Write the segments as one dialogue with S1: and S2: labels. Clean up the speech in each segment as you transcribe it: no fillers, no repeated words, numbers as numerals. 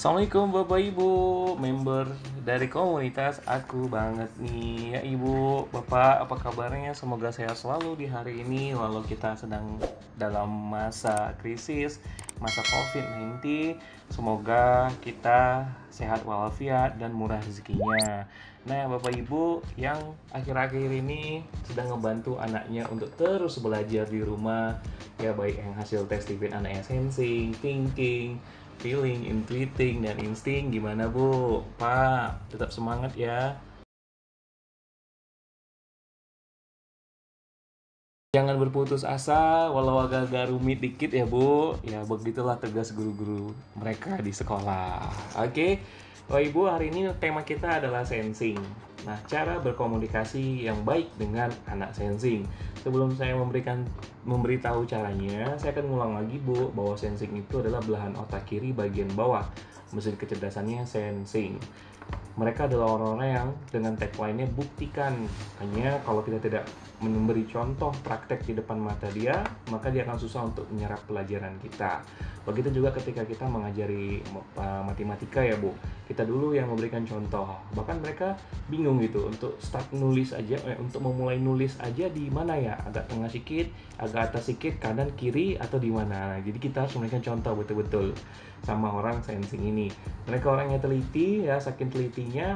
S1: Assalamualaikum Bapak Ibu, member dari komunitas aku banget nih ya Ibu, Bapak apa kabarnya? Semoga sehat selalu di hari ini walau kita sedang dalam masa krisis, masa COVID-19. Semoga kita sehat walafiat dan murah rezekinya. Nah Bapak Ibu yang akhir-akhir ini sedang ngebantu anaknya untuk terus belajar di rumah, ya baik yang hasil tes TV anaknya sensing, thinking, feeling, intuiting, dan insting. Gimana Bu? Pak, tetap semangat ya. Jangan berputus asa, walau agak-agak rumit dikit ya Bu. Ya begitulah tugas guru-guru mereka di sekolah. Oke, Bapak Ibu, hari ini tema kita adalah sensing. Nah, cara berkomunikasi yang baik dengan anak sensing. Sebelum saya memberitahu caranya, saya akan ngulang lagi Bu, bahwa sensing itu adalah belahan otak kiri bagian bawah. Mesin kecerdasannya sensing. Mereka adalah orang-orang yang dengan tagline-nya buktikan. Hanya kalau kita tidak memberi contoh praktek di depan mata dia, maka dia akan susah untuk menyerap pelajaran kita. Begitu juga ketika kita mengajari matematika ya Bu, kita dulu yang memberikan contoh. Bahkan mereka bingung gitu untuk start nulis aja, untuk memulai nulis aja di mana ya, agak tengah sedikit, agak atas sedikit, kanan kiri atau di mana. Nah, jadi kita harus memberikan contoh betul-betul sama orang sensing ini. Mereka orangnya teliti ya, saking telitinya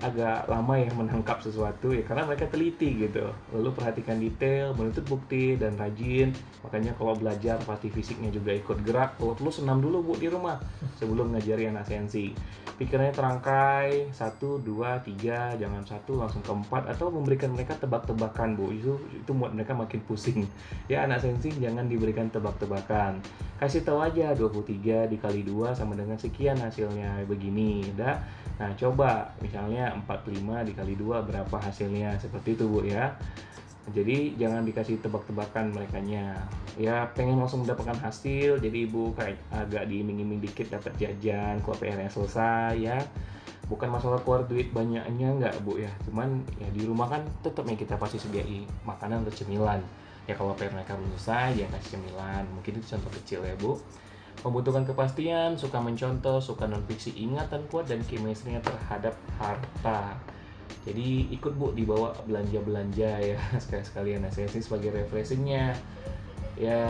S1: agak lama ya menangkap sesuatu ya karena mereka teliti gitu, lalu perhatikan detail, menuntut bukti, dan rajin. Makanya kalau belajar pasti fisiknya juga ikut gerak. Kalau perlu senam dulu Bu di rumah sebelum ngajari anak sensi. Pikirannya terangkai, 1, 2, 3, jangan satu langsung ke 4, atau memberikan mereka tebak-tebakan Bu, itu buat mereka makin pusing ya. Anak sensi jangan diberikan tebak-tebakan, kasih tahu aja 23 dikali 2 sama dengan sekian, hasilnya begini udah. Nah, coba misalnya 45 dikali 2 berapa hasilnya, seperti itu Bu ya. Jadi jangan dikasih tebak-tebakan merekanya. Ya pengen langsung mendapatkan hasil, jadi Ibu kayak agak diiming-iming dikit dapat jajan kalau PR-nya selesai ya. Bukan masalah keluar duit banyaknya enggak Bu ya. Cuman ya di rumah kan tetap ya kita pasti sediai makanan atau cemilan. Ya kalau PR mereka belum selesai ya kasih cemilan. Mungkin itu contoh kecil ya Bu. Membutuhkan kepastian, suka mencontoh, suka non-fiksi, ingatan kuat, dan chemistry-nya terhadap harta. Jadi ikut Bu dibawa belanja-belanja ya sekali-sekalian. Nah, saya sih sebagai refreshingnya ya,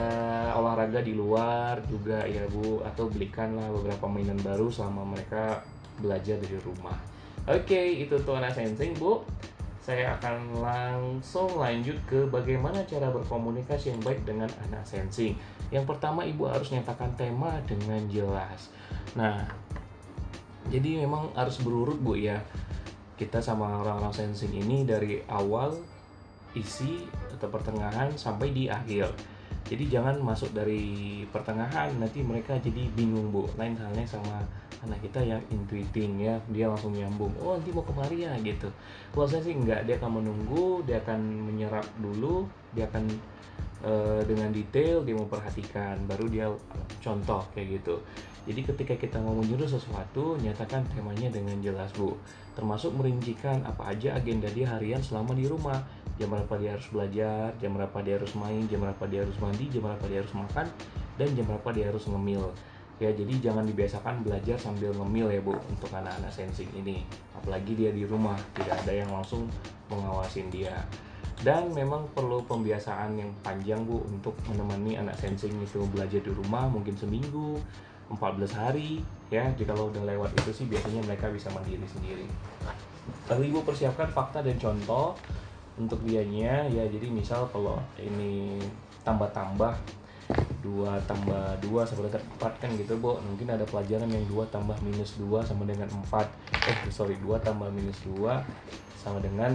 S1: olahraga di luar juga ya Bu, atau belikanlah beberapa mainan baru selama mereka belajar dari rumah. Oke, itu tuh anak sensing Bu. Saya akan langsung lanjut ke bagaimana cara berkomunikasi yang baik dengan anak sensing. Yang pertama, Ibu harus nyatakan tema dengan jelas. Nah, jadi memang harus berurut Bu ya. Kita sama orang-orang sensing ini dari awal, isi, atau pertengahan sampai di akhir. Jadi jangan masuk dari pertengahan, nanti mereka jadi bingung Bu. Lain halnya sama anak kita yang intuiting ya, dia langsung nyambung, oh nanti mau kemari ya gitu. Kalau saya sih enggak, dia akan menunggu, dia akan menyerap dulu, dia akan dengan detail dia memperhatikan, baru dia contoh kayak gitu. Jadi ketika kita mau menyuruh sesuatu, nyatakan temanya dengan jelas Bu, termasuk merincikan apa aja agenda dia harian selama di rumah. Jam berapa dia harus belajar, jam berapa dia harus main, jam berapa dia harus mandi, jam berapa dia harus makan, dan jam berapa dia harus ngemil. Ya, jadi jangan dibiasakan belajar sambil ngemil ya Bu untuk anak-anak sensing ini. Apalagi dia di rumah, tidak ada yang langsung mengawasin dia. Dan memang perlu pembiasaan yang panjang Bu untuk menemani anak sensing itu belajar di rumah, mungkin seminggu, 14 hari ya. Jika kalau udah lewat itu sih biasanya mereka bisa mandiri sendiri. Lalu Ibu persiapkan fakta dan contoh untuk dianya ya. Jadi misal kalau ini tambah-tambah 2 tambah 2 sama dengan 4 kan gitu Bu. Mungkin ada pelajaran yang 2 tambah minus 2 sama dengan 4. 2 tambah minus 2 sama dengan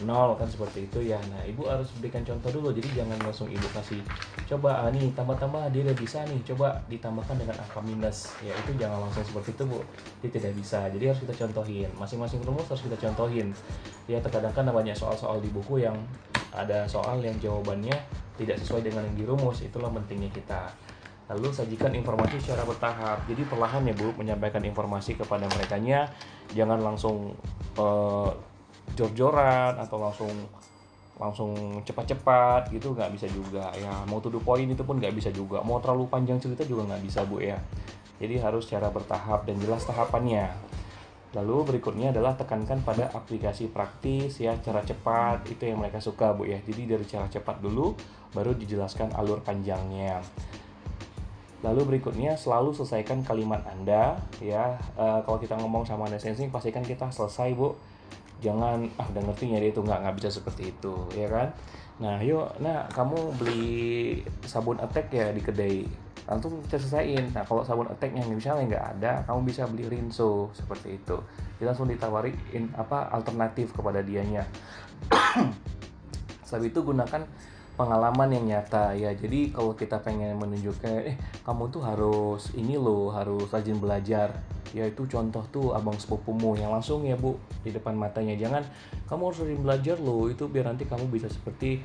S1: 0 kan, seperti itu ya. Nah, Ibu harus berikan contoh dulu. Jadi jangan langsung Ibu kasih coba nih tambah-tambah dia udah bisa nih, coba ditambahkan dengan angka minus. Ya itu jangan langsung seperti itu Bu. Dia tidak bisa. Jadi harus kita contohin. Masing-masing rumus harus kita contohin. Ya terkadang kan banyak soal-soal di buku yang ada soal yang jawabannya tidak sesuai dengan yang di rumus. Itulah pentingnya kita. Lalu sajikan informasi secara bertahap. Jadi perlahan ya Bu menyampaikan informasi kepada merekanya. Jangan langsung jor-joran atau langsung cepat-cepat gitu, nggak bisa juga ya. Mau to the point itu pun nggak bisa juga. Mau terlalu panjang cerita juga nggak bisa Bu ya. Jadi harus secara bertahap dan jelas tahapannya. Lalu berikutnya adalah tekankan pada aplikasi praktis ya, cara cepat itu yang mereka suka Bu ya. Jadi dari cara cepat dulu baru dijelaskan alur panjangnya. Lalu berikutnya selalu selesaikan kalimat Anda ya. Kalau kita ngomong sama anak sensing pastikan kita selesai Bu. Jangan udah ngerti ya dia itu nggak bisa seperti itu ya kan. Nah kamu beli sabun attack ya di kedai, langsung kita selesaiin. Nah kalau sabun attack yang misalnya nggak ada, kamu bisa beli rinso seperti itu. Dia langsung ditawarin alternatif kepada dianya. Setelah itu gunakan pengalaman yang nyata ya. Jadi kalau kita pengen menunjukkan kamu tuh harus harus rajin belajar ya, itu contoh tuh abang sepupumu yang langsung ya Bu di depan matanya, jangan kamu harus rajin belajar loh, itu biar nanti kamu bisa seperti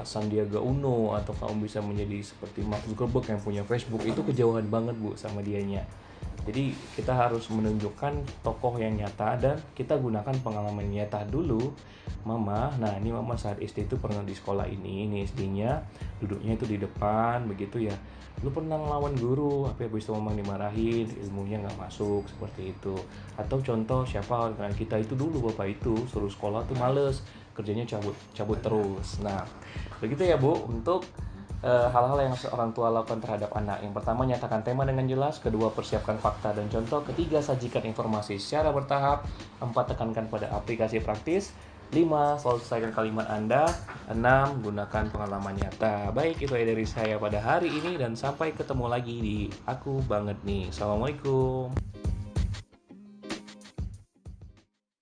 S1: Sandiaga Uno, atau kamu bisa menjadi seperti Mark Zuckerberg yang punya Facebook. Itu kejauhan banget Bu sama dianya. Jadi kita harus menunjukkan tokoh yang nyata dan kita gunakan pengalaman nyata dulu. Mama, nah ini mama saat SD itu pernah di sekolah ini SD-nya duduknya itu di depan begitu ya. Lu pernah ngelawan guru, habis itu mama dimarahin, ilmunya nggak masuk seperti itu. Atau contoh siapa dengan kita itu dulu bapak itu suruh sekolah tuh males, kerjanya cabut terus. Nah begitu ya Bu untuk hal-hal yang seorang tua lakukan terhadap anak. Yang pertama, nyatakan tema dengan jelas. Kedua, persiapkan fakta dan contoh. Ketiga, sajikan informasi secara bertahap. 4, tekankan pada aplikasi praktis. 5, selalu selesaikan kalimat Anda. 6, gunakan pengalaman nyata. Baik, itu dari saya pada hari ini dan sampai ketemu lagi di Aku Banget nih. Assalamualaikum.